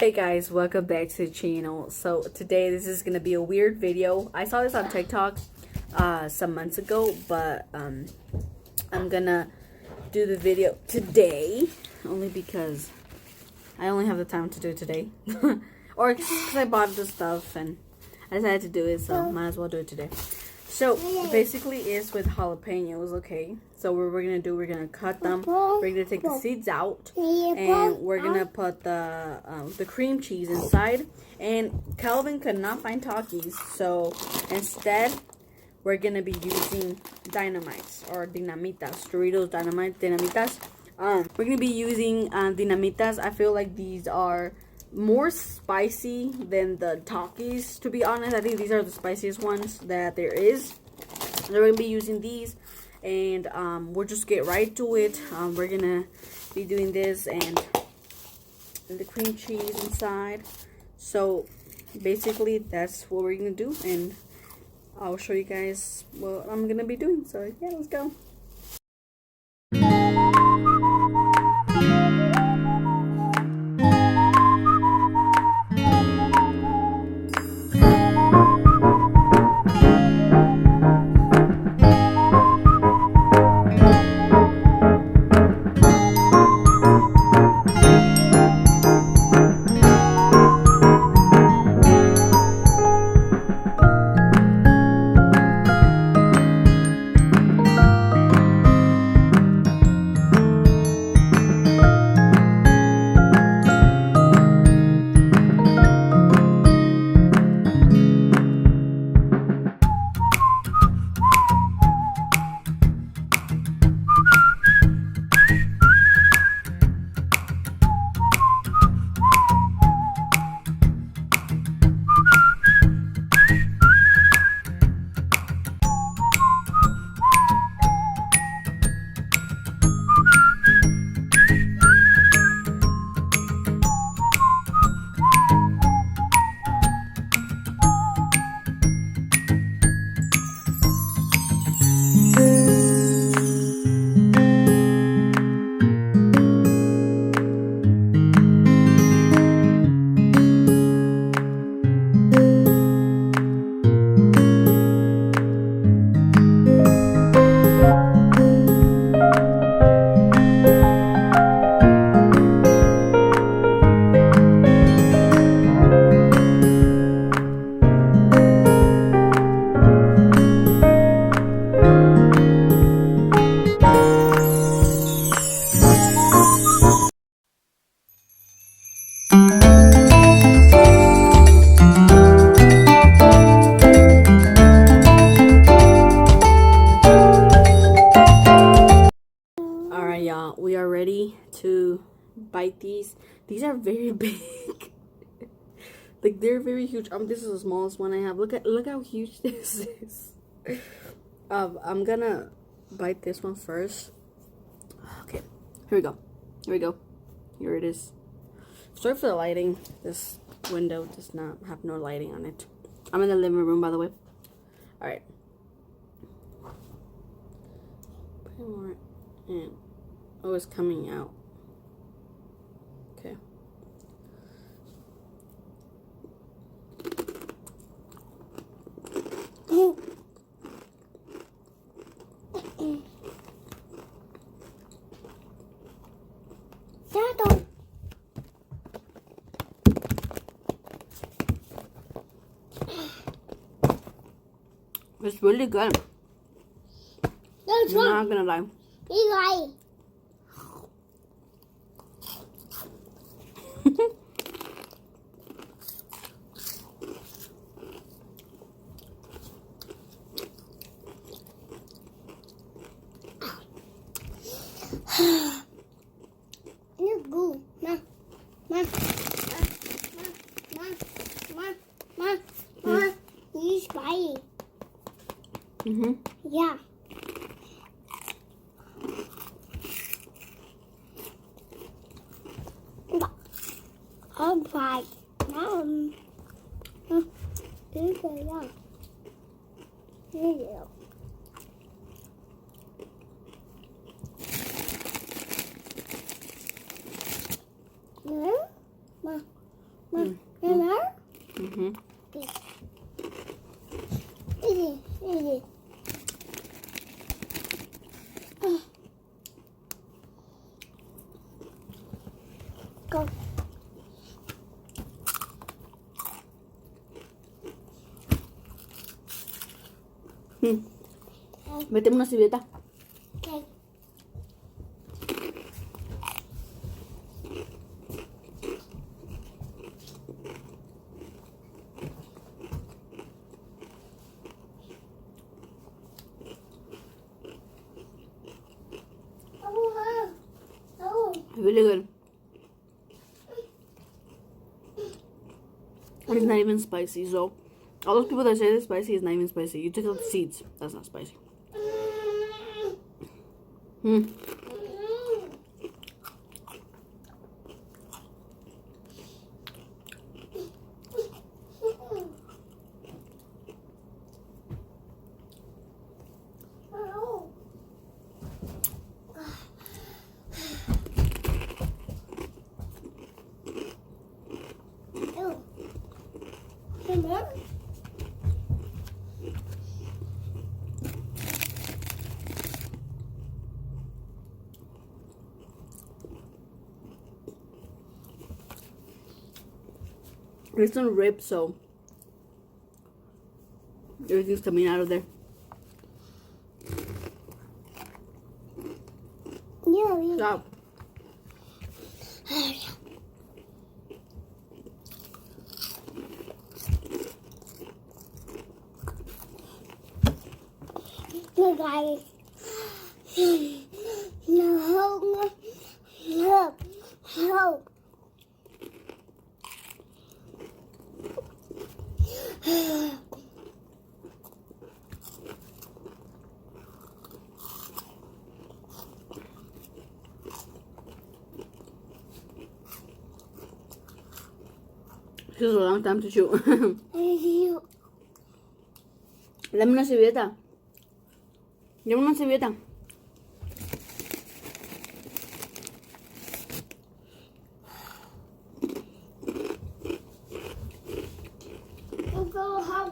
Hey guys, welcome back to the channel. So today this is gonna be a weird video. I saw this on TikTok some months ago, but I'm gonna do the video today only because I only have the time to do it today. Or because I bought the stuff and I decided to do it, so might as well do it today. So basically it's with jalapenos, okay? So what we're gonna do, we're gonna cut them, we're gonna take the seeds out, and we're gonna put the cream cheese inside. And Calvin could not find Takis, so instead we're gonna be using dynamites or dinamitas, Doritos dinamitas. We're gonna be using dinamitas. I feel like these are more spicy than the Takis, to be honest. I think these are the spiciest ones that there is. So we're gonna be using these, and we'll just get right to it. We're gonna be doing this and the cream cheese inside. So basically that's what we're gonna do, and I'll show you guys what I'm gonna be doing. So yeah, let's go. Alright, y'all, we are ready to bite these. These are very big. Like, they're very huge. This is the smallest one I have. Look how huge this is. I'm gonna bite this one first. Okay, here we go. Here we go. Here it is. Sorry for the lighting. This window does not have no lighting on it. I'm in the living room, by the way. Alright. Put more in. Oh, it's coming out. Okay. It's really good. I'm not gonna lie. It's good. Ma. It's spicy. Yeah. All right. Mom. Here you go. Ma. Mm-hmm. Easy. Go. Metemos una servilleta. Okay. Really good. And it's not even spicy, so all those people that say it's spicy is not even spicy. You took out the seeds. That's not spicy. It's on rib, so everything's coming out of there. Yeah. Stop. Look, guys. No. This is a long time to chew. Dame una servilleta. Dame una servilleta. Go home.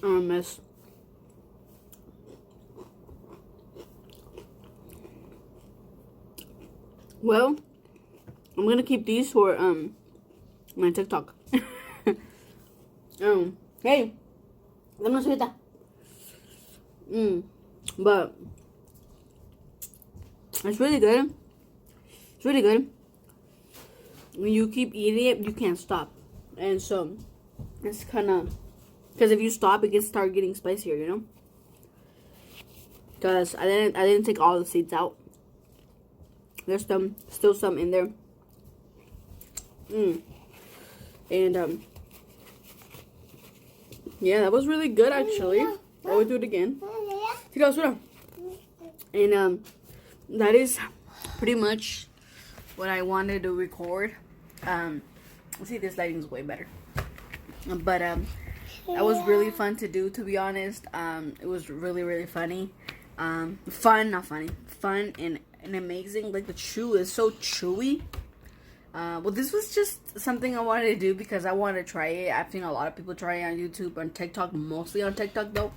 I'm a mess. Well, I'm gonna keep these for my TikTok. Hey, dame una servilleta. But it's really good. It's really good. When you keep eating it, you can't stop, and so it's kind of, because if you stop, it can start getting spicier, you know. Because I didn't take all the seeds out. There's still some in there. And yeah, that was really good actually. I would do it again. And that is pretty much what I wanted to record. See, this lighting is way better. But that was really fun to do, to be honest. It was really funny. Fun, not funny. Fun and amazing. Like, the chew is so chewy. Well, this was just something I wanted to do because I wanted to try it. I've seen a lot of people try it on YouTube, on TikTok, mostly on TikTok though.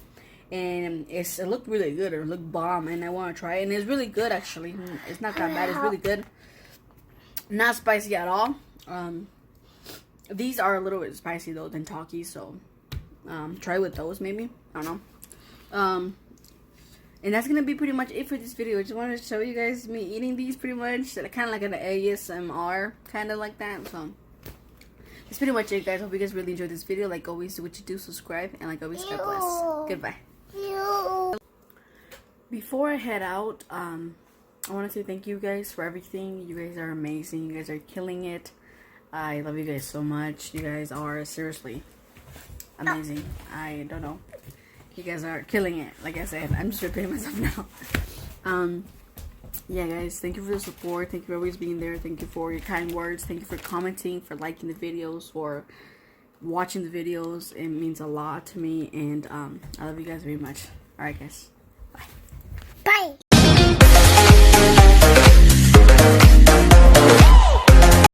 And it looked really good. It looked bomb, and I want to try it. And it's really good, actually. It's not that bad. It's really good. Not spicy at all. These are a little bit spicy though than TAKIS, so try with those maybe. I don't know. And that's gonna be pretty much it for this video. I just wanted to show you guys me eating these, pretty much, kind of like an ASMR, kind of like that. So that's pretty much it, guys. Hope you guys really enjoyed this video. Like always, do what you do, subscribe, and like always, God bless. Goodbye. Before I head out, I want to say thank you guys for everything. You guys are amazing. You guys are killing it. I love you guys so much. You guys are seriously amazing. I don't know. You guys are killing it. Like I said, I'm just repeating myself now. Yeah, guys, thank you for the support. Thank you for always being there. Thank you for your kind words. Thank you for commenting, for liking the videos, for watching the videos. It means a lot to me, and I love you guys very much. All right, guys. Bye. Bye.